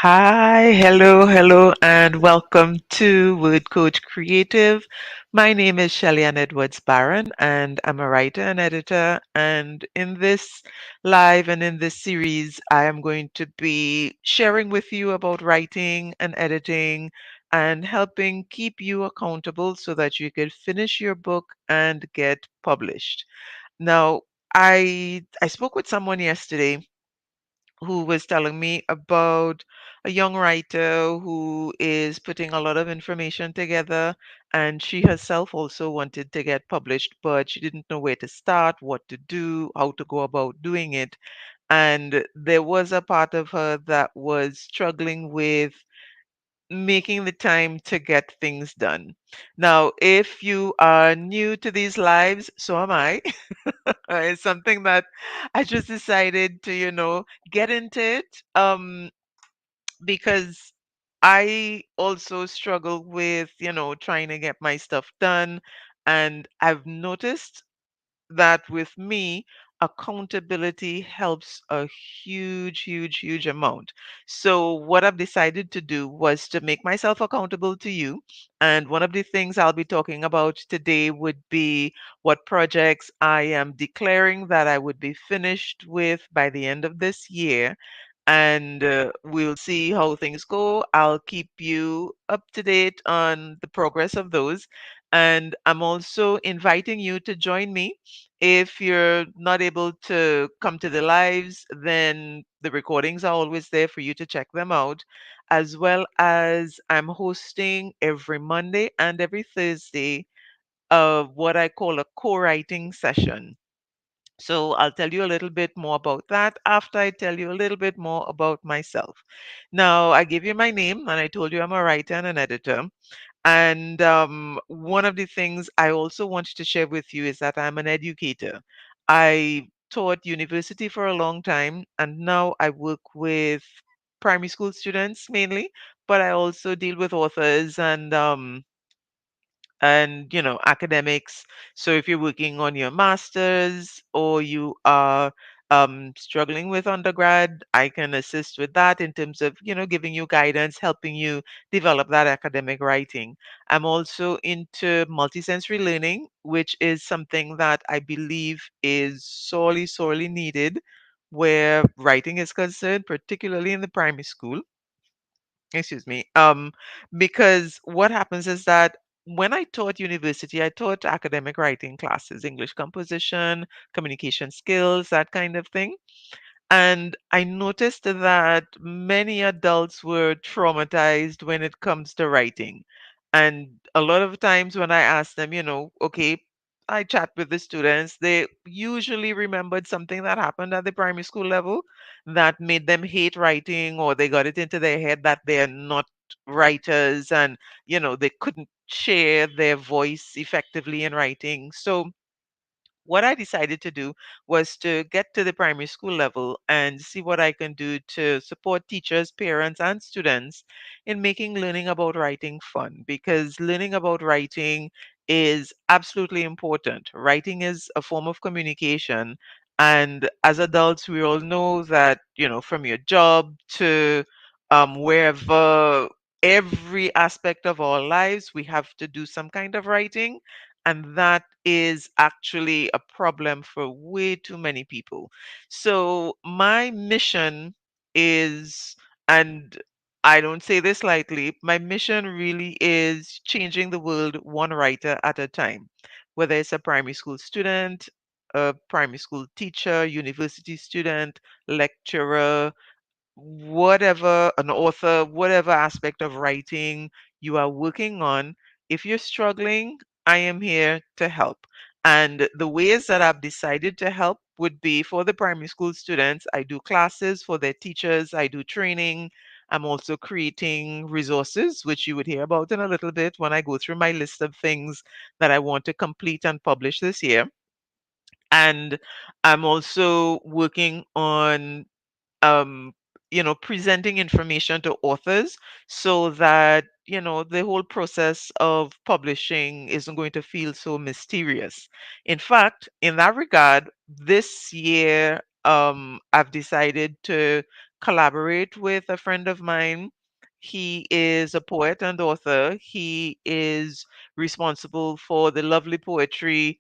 Hi, hello, and welcome to Word Coach Creative. My name is Shelley-Ann Edwards Barron, and I'm a writer and editor. And in this live and in this series, I am going to be sharing with you about writing and editing and helping keep you accountable so that you can finish your book and get published. Now, I spoke with someone yesterday who was telling me about a young writer who is putting a lot of information together, and she herself also wanted to get published, but she didn't know where to start, what to do, how to go about doing it. And there was a part of her that was struggling with making the time to get things done. Now, if you are new to these lives, so am I. It's something that I just decided to, get into it because I also struggle with, trying to get my stuff done. And I've noticed that with me, accountability helps a huge amount. So, what I've decided to do was to make myself accountable to you. And one of the things I'll be talking about today would be what projects I am declaring that I would be finished with by the end of this year. And we'll see how things go. I'll keep you up to date on the progress of those. And I'm also inviting you to join me. If you're not able to come to the lives, then the recordings are always there for you to check them out, as well as I'm hosting every Monday and every Thursday of what I call a co-writing session. So I'll tell you a little bit more about that after I tell you a little bit more about myself. Now, I gave you my name and I told you I'm a writer and an editor. And one of the things I also wanted to share with you is that I'm an educator. I taught university for a long time, and now I work with primary school students mainly, but I also deal with authors and academics. So if you're working on your masters or you are struggling with undergrad, I can assist with that in terms of giving you guidance, helping you develop that academic writing. I'm also into multisensory learning, which is something that I believe is sorely needed where writing is concerned, particularly in the primary school. Excuse me. Because what happens is that when I taught university, I taught academic writing classes, English composition, communication skills, that kind of thing. And I noticed that many adults were traumatized when it comes to writing. And a lot of times when I ask them, okay, I chat with the students, they usually remembered something that happened at the primary school level that made them hate writing, or they got it into their head that they're not writers and, they couldn't share their voice effectively in writing. So, what I decided to do was to get to the primary school level and see what I can do to support teachers, parents, and students in making learning about writing fun, because learning about writing is absolutely important. Writing is a form of communication. And as adults, we all know that, from your job to wherever, every aspect of our lives, we have to do some kind of writing, and that is actually a problem for way too many people. So, my mission is, and I don't say this lightly, my mission really is changing the world one writer at a time. Whether it's a primary school student, a primary school teacher, university student, lecturer, whatever, an author, whatever aspect of writing you are working on, if you're struggling, I am here to help. And the ways that I've decided to help would be for the primary school students. I do classes for their teachers, I do training. I'm also creating resources, which you would hear about in a little bit when I go through my list of things that I want to complete and publish this year. And I'm also working on um, presenting information to authors so that, the whole process of publishing isn't going to feel so mysterious. In fact, in that regard, this year, I've decided to collaborate with a friend of mine. He is a poet and author. He is responsible for the Lovely Poetry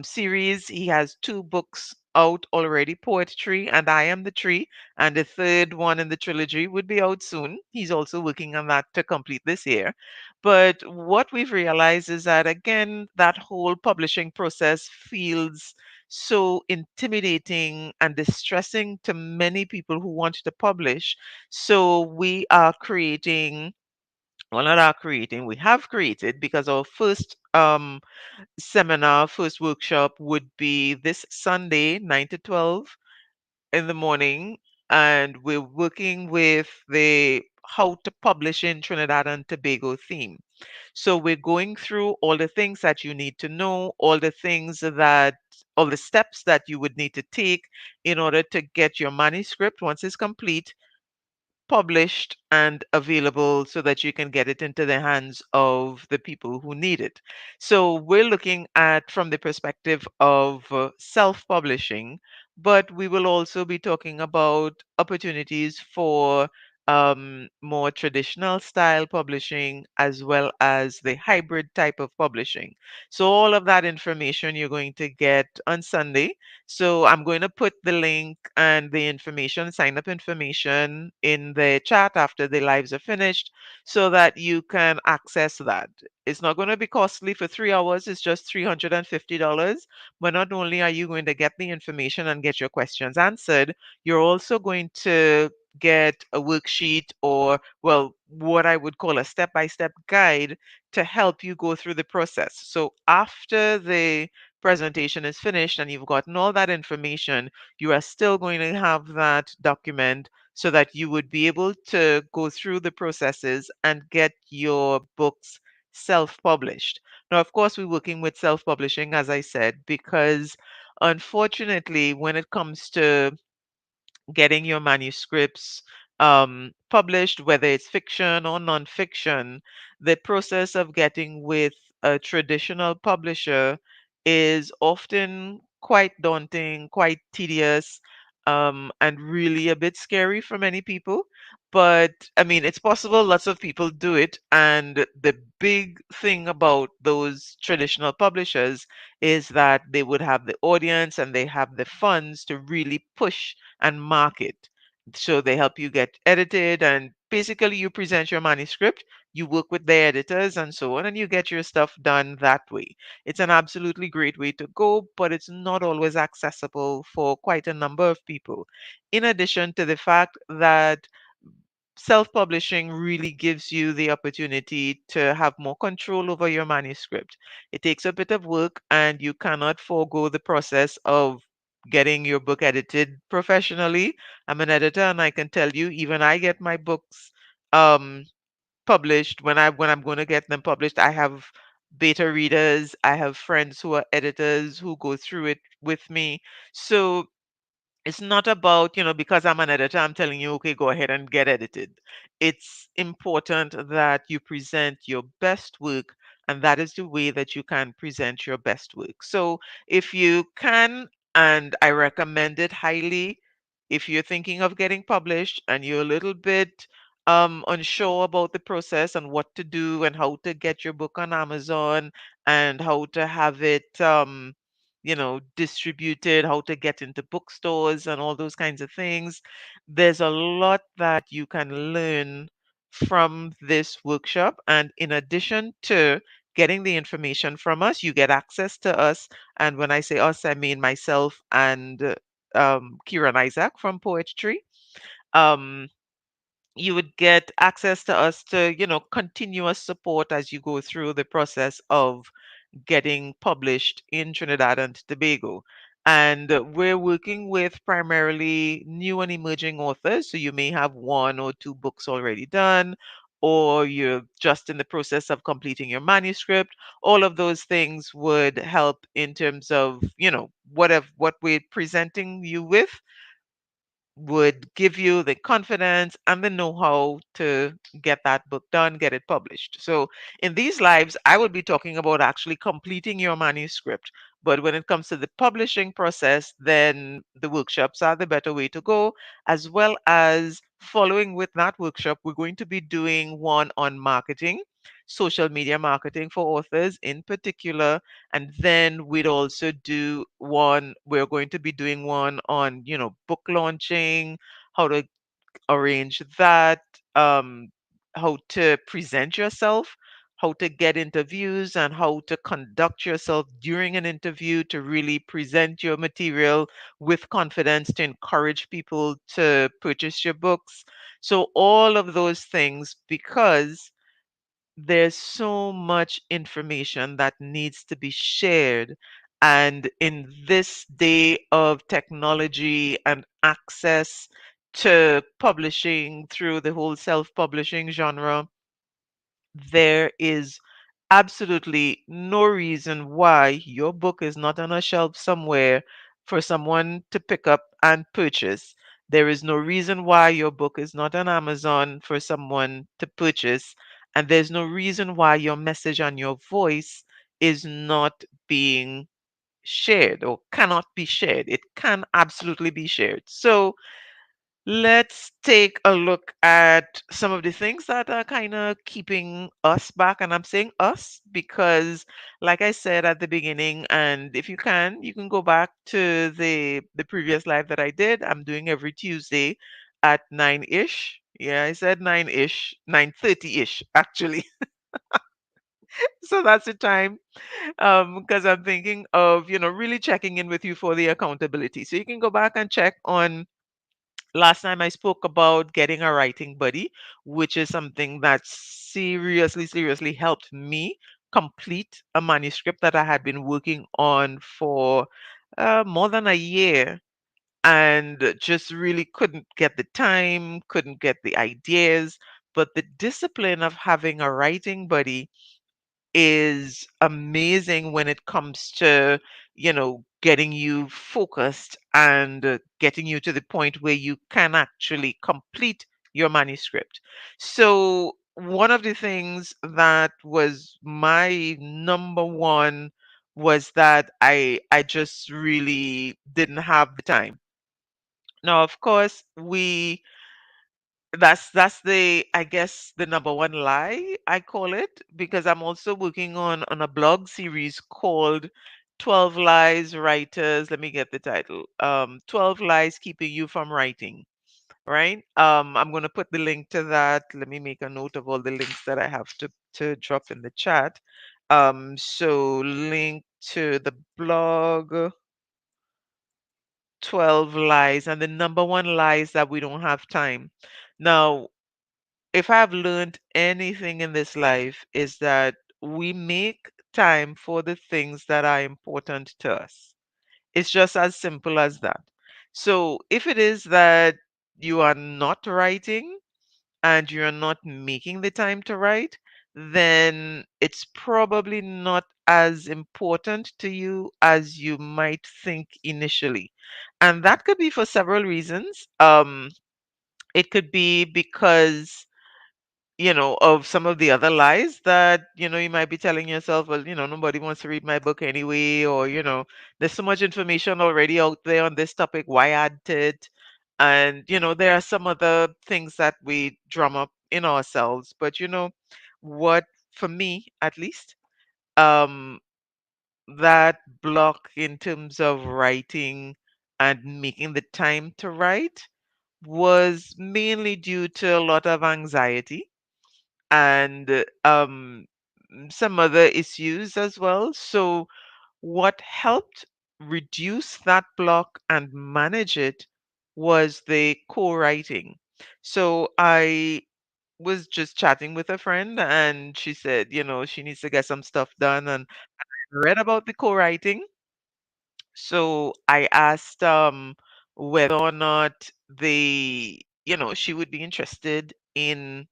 series. He has two books out already, Poetry and I Am the Tree, and the third one in the trilogy would be out soon. He's also working on that to complete this year. But what we've realized is that, again, that whole publishing process feels so intimidating and distressing to many people who want to publish. So we are creating, well, not are creating, we have created, because our first seminar, first workshop would be this Sunday, 9 to 12 in the morning. And we're working with the how to publish in Trinidad and Tobago theme. So we're going through all the things that you need to know, all the steps that you would need to take in order to get your manuscript, once it's complete, published and available so that you can get it into the hands of the people who need it. So we're looking at from the perspective of self-publishing, but we will also be talking about opportunities for more traditional style publishing as well as the hybrid type of publishing. So all of that information you're going to get on Sunday. So I'm going to put the link and the information, sign up information in the chat after the lives are finished so that you can access that. It's not going to be costly for 3 hours, it's just $350. But not only are you going to get the information and get your questions answered, you're also going to get a worksheet or, well, what I would call a step by step guide to help you go through the process. So after the presentation is finished and you've gotten all that information, you are still going to have that document so that you would be able to go through the processes and get your books self-published. Now, of course, we're working with self-publishing, as I said, because unfortunately, when it comes to getting your manuscripts published, whether it's fiction or nonfiction, the process of getting with a traditional publisher is often quite daunting, quite tedious, and really a bit scary for many people. But I mean, it's possible, lots of people do it. And the big thing about those traditional publishers is that they would have the audience and they have the funds to really push and market. So they help you get edited, and basically you present your manuscript, you work with the editors and so on, and you get your stuff done that way. It's an absolutely great way to go, but it's not always accessible for quite a number of people. In addition to the fact that self-publishing really gives you the opportunity to have more control over your manuscript. It takes a bit of work and you cannot forego the process of getting your book edited professionally. I'm an editor and I can tell you, even I get my books um published. When I'm going to get them published, I have beta readers, I have friends who are editors who go through it with me. So it's not about, because I'm an editor, I'm telling you, okay, go ahead and get edited. It's important that you present your best work, and that is the way that you can present your best work. So if you can, and I recommend it highly, if you're thinking of getting published and you're a little bit unsure about the process and what to do and how to get your book on Amazon and how to have it distributed, how to get into bookstores and all those kinds of things. There's a lot that you can learn from this workshop. And in addition to getting the information from us, you get access to us. And when I say us, I mean myself and Kieran Isaac from Poetry. Um, you would get access to us to, continuous support as you go through the process of getting published in Trinidad and Tobago. And we're working with primarily new and emerging authors. So you may have one or two books already done, or you're just in the process of completing your manuscript. All of those things would help in terms of, what we're presenting you with would give you the confidence and the know-how to get that book done, get it published. So in these lives, I will be talking about actually completing your manuscript. But when it comes to the publishing process, then the workshops are the better way to go, as well as following with that workshop, we're going to be doing one on marketing, social media marketing for authors in particular. And then we'd also do one, we're going to be doing one on, book launching, how to arrange that, how to present yourself, how to get interviews, and how to conduct yourself during an interview to really present your material with confidence to encourage people to purchase your books. So, all of those things, because there's so much information that needs to be shared. And in this day of technology and access to publishing through the whole self publishing genre, there is absolutely no reason why your book is not on a shelf somewhere for someone to pick up and purchase. There is no reason why your book is not on Amazon for someone to purchase. And there's no reason why your message and your voice is not being shared or cannot be shared. It can absolutely be shared. So, let's take a look at some of the things that are kind of keeping us back. And I'm saying us because, like I said at the beginning, and if you can go back to the previous live that I did. I'm doing every Tuesday at 9-ish. Yeah, I said 9-ish, 9:30-ish actually. So that's the time, because I'm thinking of, really checking in with you for the accountability. So you can go back and check on. Last time I spoke about getting a writing buddy, which is something that seriously helped me complete a manuscript that I had been working on for more than a year, and just really couldn't get the time, couldn't get the ideas. But the discipline of having a writing buddy is amazing when it comes to, getting you focused and getting you to the point where you can actually complete your manuscript. So, one of the things that was my number one was that I just really didn't have the time. Now, of course, that's the, I guess, the number one lie, I call it, because I'm also working on a blog series called 12 Lies Writers. Let me get the title. 12 Lies Keeping You from Writing, right? I'm going to put the link to that. Let me make a note of all the links that I have to drop in the chat. So link to the blog, 12 Lies, and the number one lie is that we don't have time. Now, if I've learned anything in this life, is that we make time for the things that are important to us. It's just as simple as that. So if it is that you are not writing and you're not making the time to write, then it's probably not as important to you as you might think initially. And that could be for several reasons. It could be because, of some of the other lies that, you might be telling yourself, well, nobody wants to read my book anyway, or, there's so much information already out there on this topic, why add to it? And, there are some other things that we drum up in ourselves. But, what, for me at least, um, that block in terms of writing and making the time to write was mainly due to a lot of anxiety and some other issues as well. So, what helped reduce that block and manage it was the co writing. So, I was just chatting with a friend and she said, she needs to get some stuff done and read about the co writing. So, I asked whether or not she would be interested in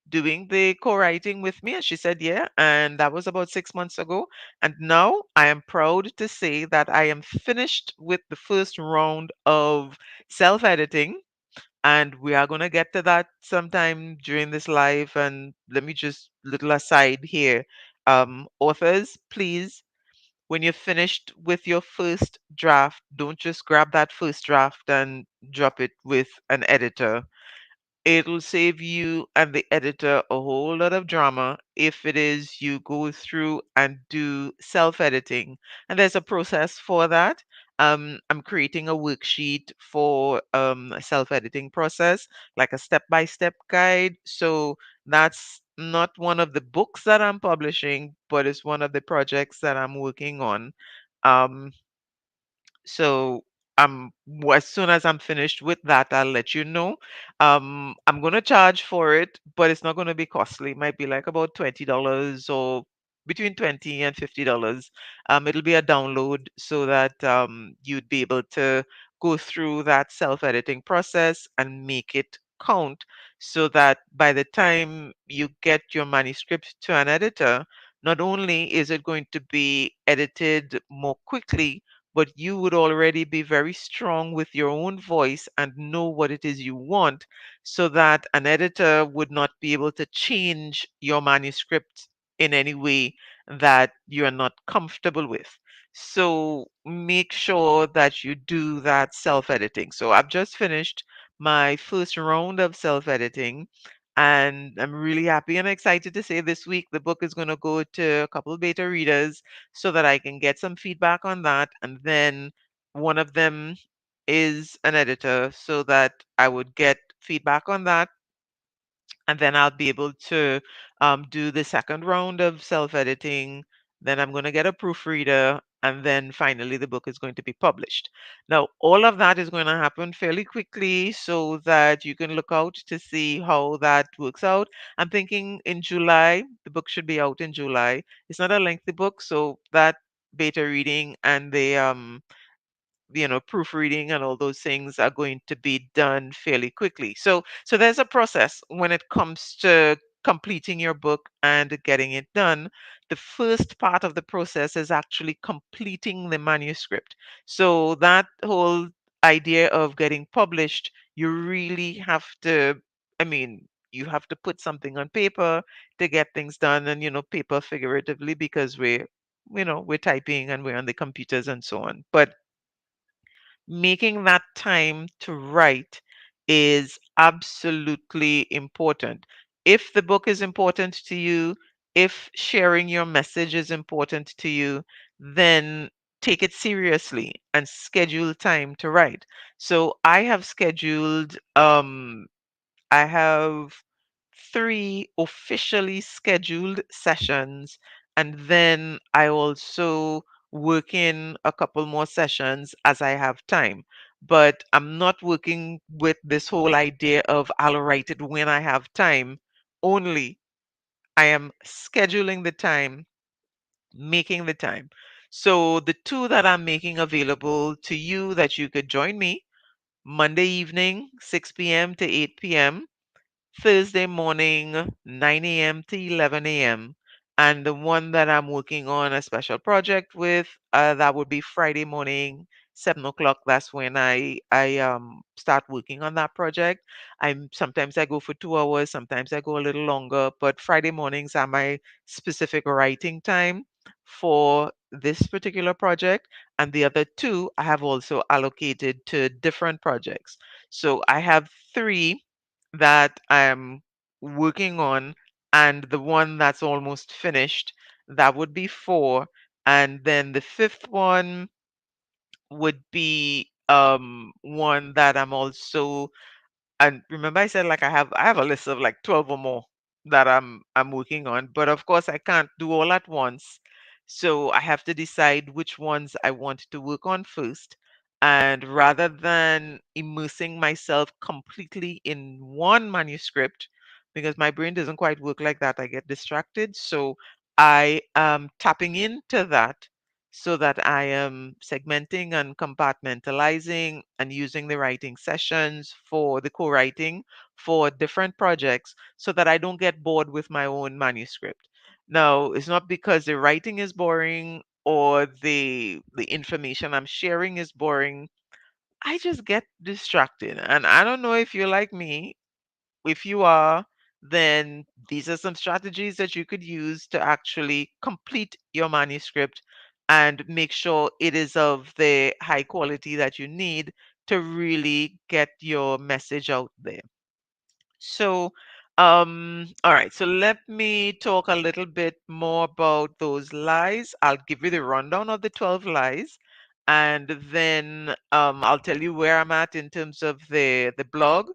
doing the co-writing with me, and she said yeah, and that was about 6 months ago. And now I am proud to say that I am finished with the first round of self-editing, and we are going to get to that sometime during this live. And let me just little aside here, authors, please, when you're finished with your first draft, don't just grab that first draft and drop it with an editor. It'll save you and the editor a whole lot of drama if it is you go through and do self editing. And there's a process for that. I'm creating a worksheet for a self editing process, like a step by step guide. So that's not one of the books that I'm publishing, but it's one of the projects that I'm working on. Um, so as soon as I'm finished with that, I'll let you know. I'm gonna charge for it, but it's not gonna be costly. It might be like about $20 or between 20 and $50. It'll be a download so that you'd be able to go through that self-editing process and make it count so that by the time you get your manuscript to an editor, not only is it going to be edited more quickly, but you would already be very strong with your own voice and know what it is you want so that an editor would not be able to change your manuscript in any way that you're not comfortable with. So make sure that you do that self editing. So I've just finished my first round of self editing. And I'm really happy and excited to say this week the book is going to go to a couple of beta readers so that I can get some feedback on that. And then one of them is an editor so that I would get feedback on that, and then I'll be able to do the second round of self editing. Then I'm going to get a proofreader, and then finally the book is going to be published. Now, all of that is going to happen fairly quickly so that you can look out to see how that works out. I'm thinking in July, the book should be out in July. It's not a lengthy book, so that beta reading and the proofreading and all those things are going to be done fairly quickly. So there's a process when it comes to completing your book and getting it done. The first part of the process is actually completing the manuscript. So that whole idea of getting published, you really have to, I mean, you have to put something on paper to get things done, and paper figuratively, because we're typing and we're on the computers and so on. But making that time to write is absolutely important. If the book is important to you, if sharing your message is important to you, then take it seriously and schedule time to write. So I have three officially scheduled sessions, and then I also work in a couple more sessions as I have time. But I'm not working with this whole idea of I'll write it when I have time only. I am scheduling the time, making the time. So the two that I'm making available to you that you could join me Monday evening, 6 p.m. to 8 p.m. Thursday morning, 9 a.m. to 11 a.m. And the one that I'm working on a special project with, that would be Friday morning, 7 o'clock. That's when I start working on that project. Sometimes I go for 2 hours, sometimes I go a little longer, but Friday mornings are my specific writing time for this particular project. And the other two I have also allocated to different projects. So I have three that I'm working on, and the one that's almost finished, that would be four. And then the fifth one would be one that I'm also, and remember I said like I have a list of like 12 or more that I'm working on, but of course I can't do all at once. So I have to decide which ones I want to work on first. And rather than immersing myself completely in one manuscript, because my brain doesn't quite work like that, I get distracted. So I am tapping into that so that I am segmenting and compartmentalizing and using the writing sessions for the co-writing for different projects so that I don't get bored with my own manuscript. Now, it's not because the writing is boring or the information I'm sharing is boring. I just get distracted. And I don't know if you're like me. If you are, then these are some strategies that you could use to actually complete your manuscript and make sure it is of the high quality that you need to really get your message out there. So, all right, so let me talk a little bit more about those lies. I'll give you the rundown of the 12 lies, and then I'll tell you where I'm at in terms of the blog,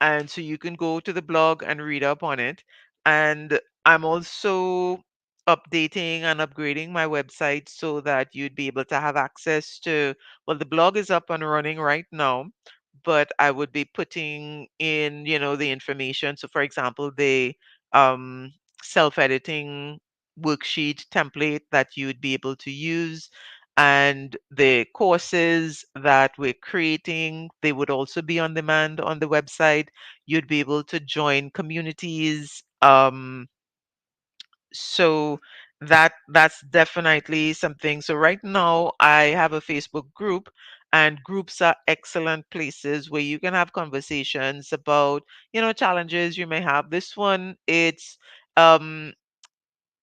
and so you can go to the blog and read up on it. And I'm also updating and upgrading my website so that you'd be able to have access to, well, the blog is up and running right now, but I would be putting in, the information. So for example, the um, self-editing worksheet template that you'd be able to use, and the courses that we're creating, they would also be on demand on the website. You'd be able to join communities. So that's definitely something. So right now I have a Facebook group, and groups are excellent places where you can have conversations about, challenges you may have. This one, um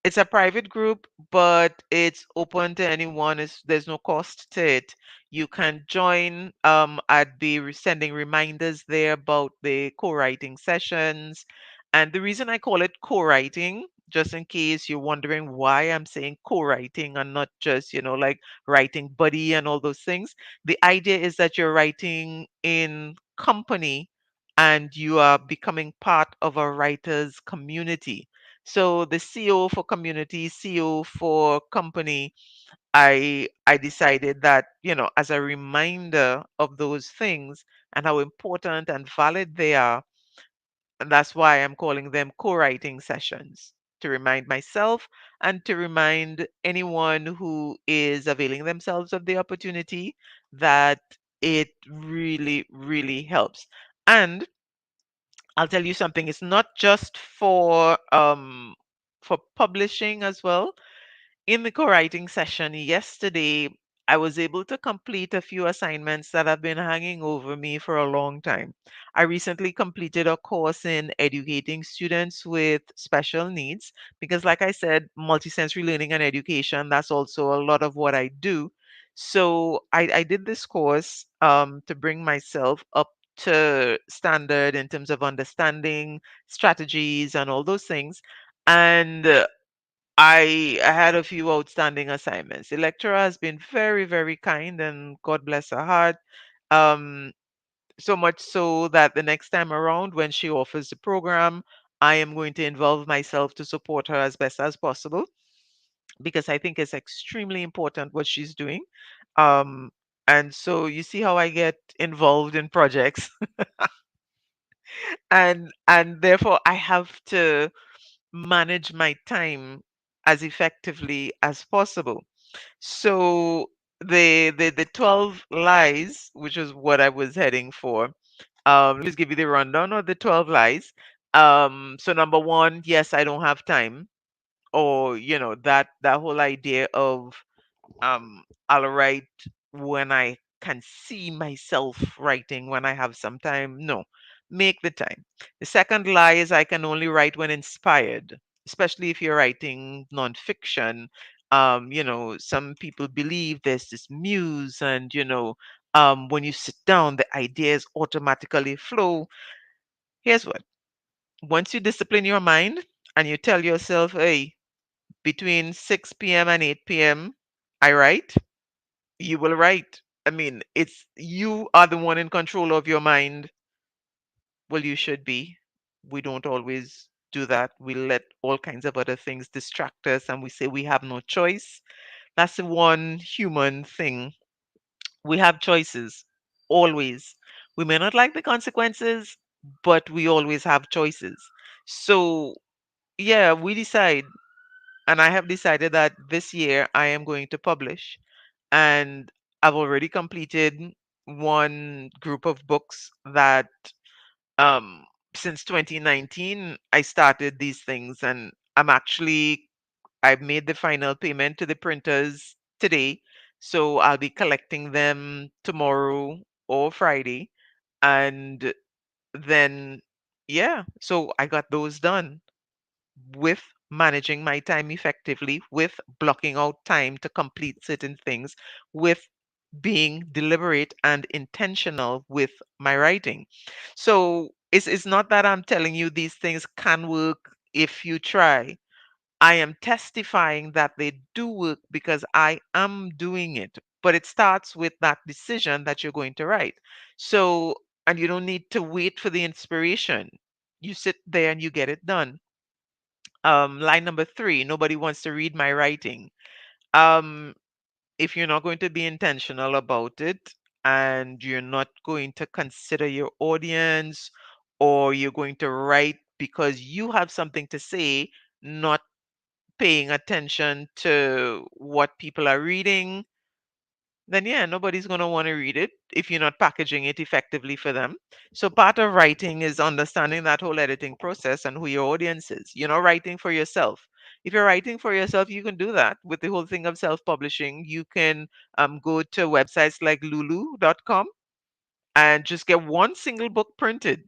it's a private group, but it's open to anyone. There's no cost to it. You can join. I'd be sending reminders there about the co-writing sessions. And the reason I call it co-writing, just in case you're wondering why I'm saying co-writing and not just, like writing buddy and all those things. The idea is that you're writing in company and you are becoming part of a writer's community. So the CO for community, CO for company, I decided that, as a reminder of those things and how important and valid they are, and that's why I'm calling them co-writing sessions, to remind myself and to remind anyone who is availing themselves of the opportunity that it really, really helps. And I'll tell you something, it's not just for publishing as well. In the co-writing session yesterday, I was able to complete a few assignments that have been hanging over me for a long time. I recently completed a course in educating students with special needs because, like I said, multisensory learning and education, that's also a lot of what I do. So I did this course to bring myself up to standard in terms of understanding strategies and all those things. And I had a few outstanding assignments. The lecturer has been very, very kind, and God bless her heart. Um, so much so that the next time around, when she offers the program, I am going to involve myself to support her as best as possible because I think it's extremely important what she's doing. Um, and so you see how I get involved in projects, and therefore I have to manage my time as effectively as possible. So the 12 lies, which is what I was heading for. Let me just give you the rundown of the 12 lies. So number one, yes, I don't have time, or that whole idea of I'll write when I can see myself writing when I have some time. No, make the time. The second lie is I can only write when inspired, especially if you're writing nonfiction. Some people believe there's this muse, and when you sit down, the ideas automatically flow. Here's what: once you discipline your mind and you tell yourself, hey, between 6 p.m. and 8 p.m., I write, you will write. I mean, it's you are the one in control of your mind. Well, you should be. We don't always do that. We let all kinds of other things distract us and we say we have no choice. That's the one human thing. We have choices, always. We may not like the consequences, but we always have choices. So, yeah, we decide, and I have decided that this year I am going to publish, and I've already completed one group of books that um since 2019 I started these things, and I've made the final payment to the printers today, so I'll be collecting them tomorrow or Friday. And then, yeah, so I got those done with managing my time effectively, with blocking out time to complete certain things, with being deliberate and intentional with my writing. So it's not that I'm telling you these things can work if you try. I am testifying that they do work because I am doing it. But it starts with that decision that you're going to write. So, and you don't need to wait for the inspiration. You sit there and you get it done. Line number three, nobody wants to read my writing. Um, if you're not going to be intentional about it and you're not going to consider your audience, or you're going to write because you have something to say, not paying attention to what people are reading, then yeah, nobody's going to want to read it if you're not packaging it effectively for them. So part of writing is understanding that whole editing process and who your audience is. You're not writing for yourself. If you're writing for yourself, you can do that with the whole thing of self-publishing. You can go to websites like lulu.com and just get one single book printed.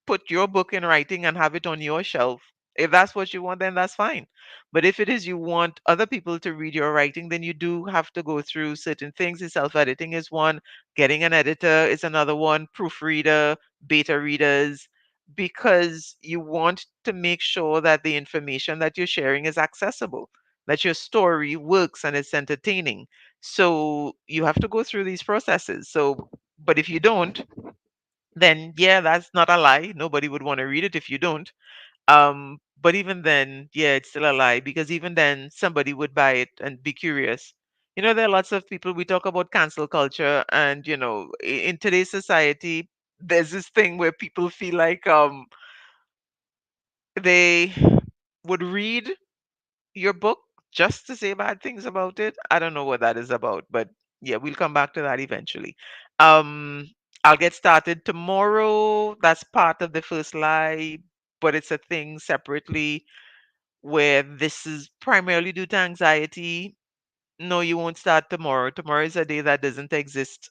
Put your book in writing and have it on your shelf. If that's what you want, then that's fine. But if it is you want other people to read your writing, then you do have to go through certain things. The self editing is one, getting an editor is another one, proofreader, beta readers, because you want to make sure that the information that you're sharing is accessible, that your story works and it's entertaining. So you have to go through these processes. So but if you don't, then yeah, that's not a lie. Nobody would want to read it if you don't. But even then, yeah, it's still a lie, because even then somebody would buy it and be curious. There are lots of people, we talk about cancel culture, and in today's society, there's this thing where people feel like they would read your book just to say bad things about it. I don't know what that is about, but yeah, we'll come back to that eventually. Um, I'll get started tomorrow. That's part of the first lie, but it's a thing separately where this is primarily due to anxiety. No, you won't start tomorrow. Tomorrow is a day that doesn't exist.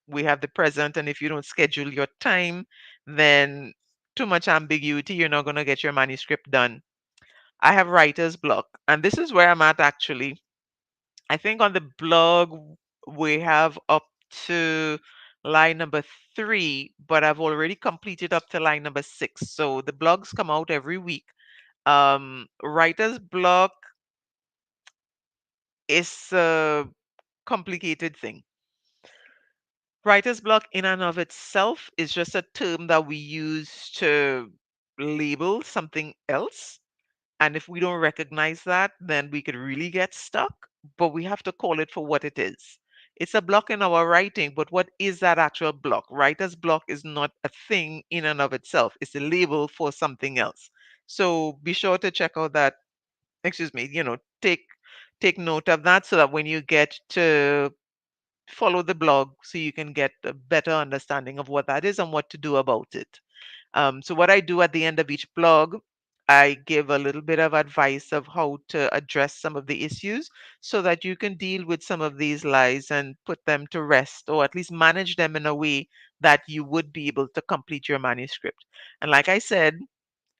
We have the present, and if you don't schedule your time, then too much ambiguity, you're not going to get your manuscript done. I have writer's block, and this is where I'm at actually. I think on the blog we have up to line number 3, but I've already completed up to line number 6. So the blogs come out every week. Writer's block is a complicated thing. Writer's block in and of itself is just a term that we use to label something else. And if we don't recognize that, then we could really get stuck. But we have to call it for what it is. It's a block in our writing, but what is that actual block? Writer's block is not a thing in and of itself, it's a label for something else. So be sure to check out that, excuse me, take note of that, so that when you get to follow the blog, so you can get a better understanding of what that is and what to do about it. So what I do at the end of each blog, I give a little bit of advice of how to address some of the issues, so that you can deal with some of these lies and put them to rest, or at least manage them in a way that you would be able to complete your manuscript. And like I said,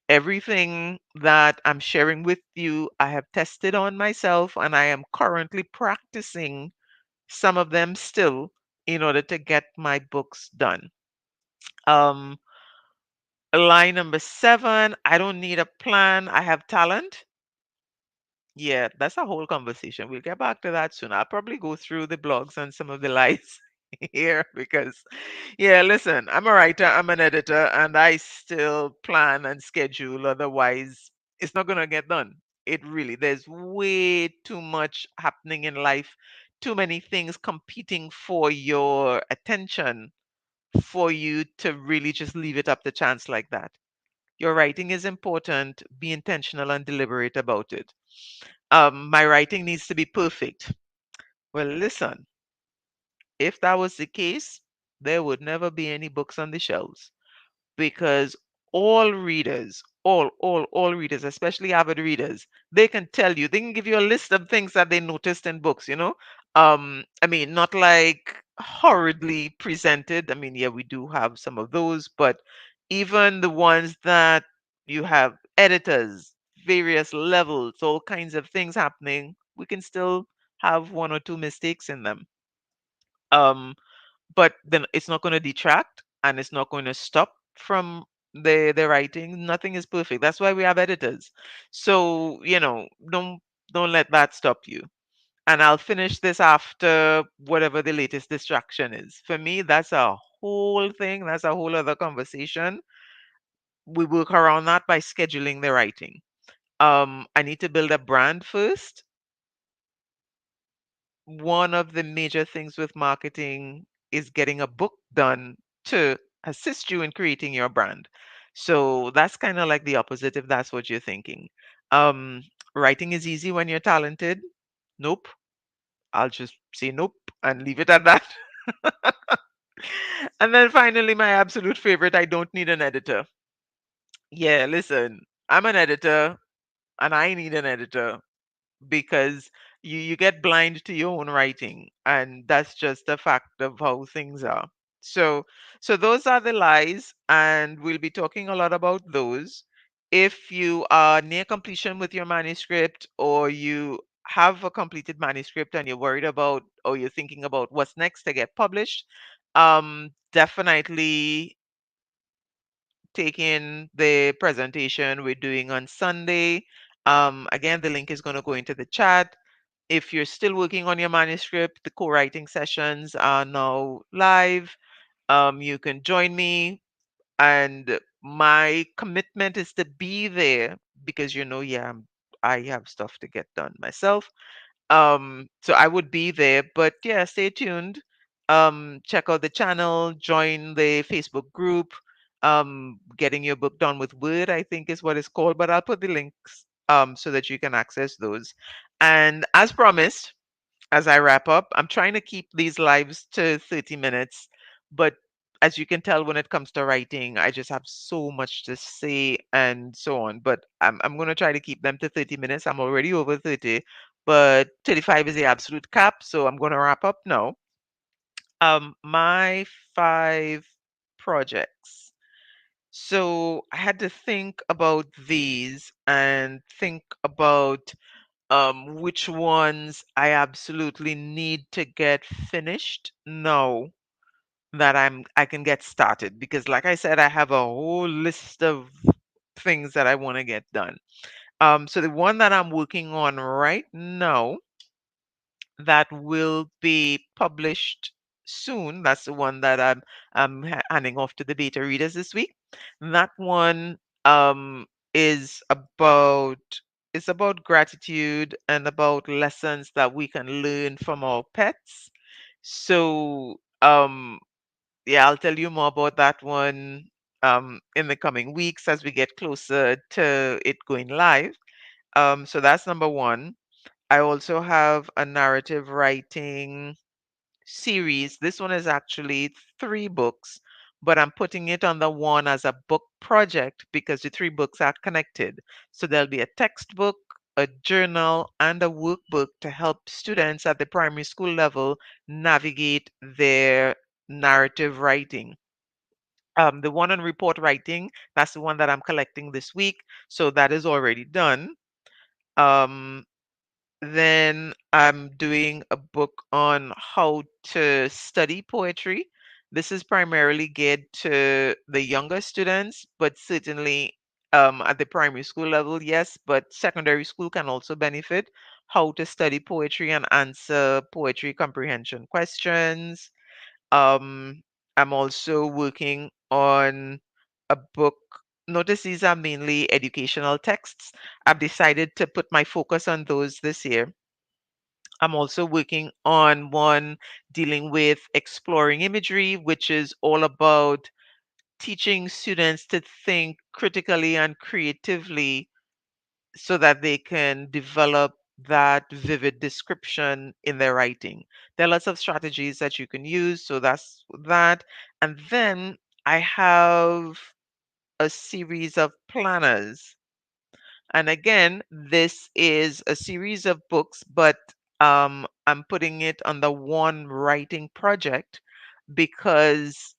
everything that I'm sharing with you, I have tested on myself, and I am currently practicing some of them still in order to get my books done. Um, Line number 7, I don't need a plan, I have talent. Yeah, that's a whole conversation. We'll get back to that soon. I'll probably go through the blogs and some of the lies here because, yeah, listen, I'm a writer, I'm an editor, and I still plan and schedule. Otherwise, it's not going to get done. There's way too much happening in life, too many things competing for your attention for you to really just leave it up to chance like that. Your writing is important. Be intentional and deliberate about it. My writing needs to be perfect. Well, listen, if that was the case, there would never be any books on the shelves, because all readers, all readers, especially avid readers, they can tell you, they can give you a list of things that they noticed in books. I mean, not like horridly presented. I mean, yeah, we do have some of those, but even the ones that you have editors various levels, all kinds of things happening, we can still have one or two mistakes in them. Um, but then it's not going to detract and it's not going to stop from the writing. Nothing is perfect. That's why we have editors. So, don't let that stop you. And I'll finish this after whatever the latest distraction is. For me, that's a whole thing. That's a whole other conversation. We work around that by scheduling the writing. I need to build a brand first. One of the major things with marketing is getting a book done to assist you in creating your brand. So that's kind of like the opposite if that's what you're thinking. Um, Writing is easy when you're talented. Nope. I'll just say nope and leave it at that. And then finally, my absolute favorite, I don't need an editor. Yeah, listen, I'm an editor and I need an editor because you get blind to your own writing, and that's just a fact of how things are. So so those are the lies, and we'll be talking a lot about those. If you are near completion with your manuscript, or you have a completed manuscript and you're worried about, or you're thinking about what's next to get published, definitely take in the presentation we're doing on Sunday. Again, the link is going to go into the chat. If you're still working on your manuscript, the co-writing sessions are now live. You can join me, and my commitment is to be there because yeah, I have stuff to get done myself. So I would be there, but yeah, stay tuned. Check out the channel, join the Facebook group. Getting your book done with Word, I think is what it's called, but I'll put the links so that you can access those. And as promised, as I wrap up, I'm trying to keep these lives to 30 minutes, but as you can tell, when it comes to writing, I just have so much to say and so on. But I'm going to try to keep them to 30 minutes. I'm already over 30, but 35 is the absolute cap. So I'm going to wrap up now. My five projects. So I had to think about these and think about which ones I absolutely need to get finished now that I can get started, because like I said, I have a whole list of things that I want to get done. So the one that I'm working on right now that will be published soon. That's the one that I'm handing off to the beta readers this week. That one is about it's about gratitude and about lessons that we can learn from our pets. So yeah, I'll tell you more about that one in the coming weeks as we get closer to it going live. So that's number one. I also have a narrative writing series. This one is actually three books, but I'm putting it on the one as a book project because the three books are connected. So there'll be a textbook, a journal, and a workbook to help students at the primary school level navigate their narrative writing. The one on report writing, that's the one that I'm collecting this week. So that is already done. Um, then I'm doing a book on how to study poetry. This is primarily geared to the younger students, but certainly at the primary school level, yes, but secondary school can also benefit. How to study poetry and answer poetry comprehension questions. Um, I'm also working on a book. Notice these are mainly educational texts. I've decided to put my focus on those this year. I'm also working on one dealing with exploring imagery, which is all about teaching students to think critically and creatively so that they can develop that vivid description in their writing. There are lots of strategies that you can use, so that's that. And then I have a series of planners, and again, this is a series of books, but I'm putting it under one writing project because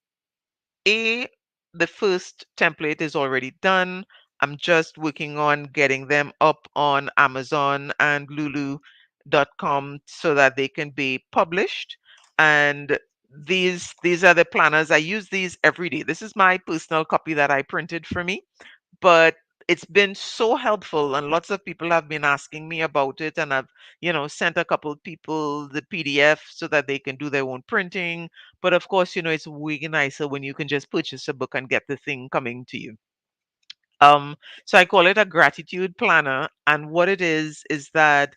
A, the first template is already done. I'm just working on getting them up on Amazon and Lulu.com so that they can be published. And these are the planners. I use these every day. This is my personal copy that I printed for me, but it's been so helpful and lots of people have been asking me about it, and I've sent a couple people the PDF so that they can do their own printing. But of course, it's way nicer when you can just purchase a book and get the thing coming to you. um so I call it a gratitude planner, and what it is that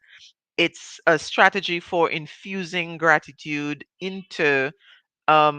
it's a strategy for infusing gratitude into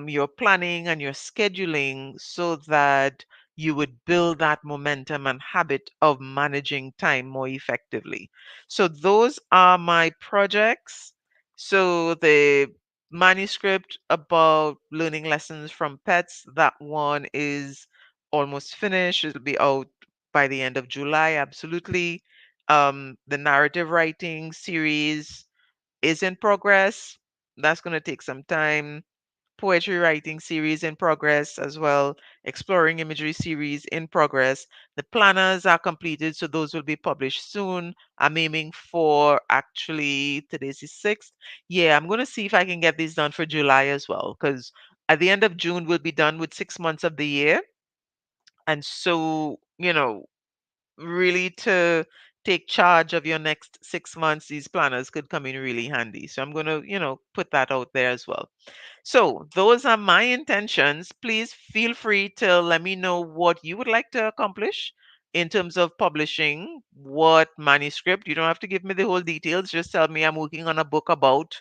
your planning and your scheduling so that you would build that momentum and habit of managing time more effectively. So those are my projects. So the manuscript about learning lessons from pets, that one is almost finished. It'll be out by the end of July, absolutely. The narrative writing series is in progress. That's going to take some time. Poetry writing series in progress as well. Exploring imagery series in progress. The planners are completed, so those will be published soon. I'm aiming for, actually, today's the 6th. Yeah, I'm going to see if I can get these done for July as well, because at the end of June, we'll be done with 6 months of the year. And so, really to take charge of your next 6 months, these planners could come in really handy. So I'm going to, put that out there as well. So those are my intentions. Please feel free to let me know what you would like to accomplish in terms of publishing, what manuscript. You don't have to give me the whole details. Just tell me I'm working on a book about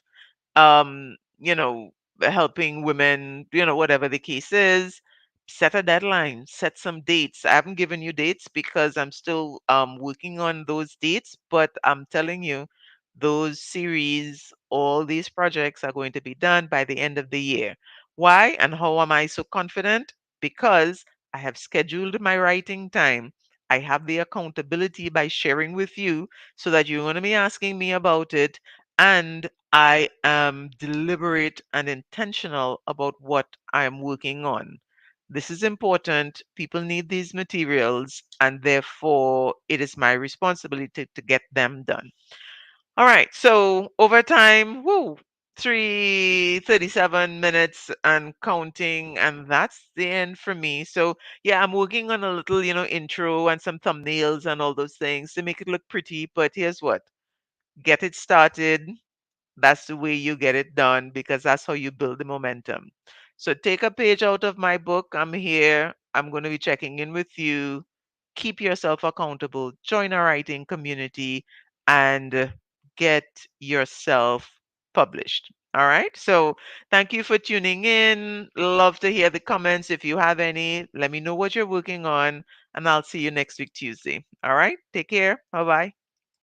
um, you know, helping women, whatever the case is. Set a deadline, set some dates. I haven't given you dates because I'm still working on those dates, but I'm telling you, those series, all these projects are going to be done by the end of the year. Why and how am I so confident? Because I have scheduled my writing time. I have the accountability by sharing with you so that you're going to be asking me about it. And I am deliberate and intentional about what I am working on. This is important. People need these materials, and therefore it is my responsibility to get them done. All right. So over time, woo, 3:37 minutes and counting, and that's the end for me. So yeah, I'm working on a little, intro and some thumbnails and all those things to make it look pretty. But here's what: get it started. That's the way you get it done because that's how you build the momentum. So take a page out of my book. I'm here. I'm going to be checking in with you. Keep yourself accountable. Join our writing community and get yourself published. All right. So thank you for tuning in. Love to hear the comments. If you have any, let me know what you're working on, and I'll see you next week, Tuesday. All right. Take care. Bye bye.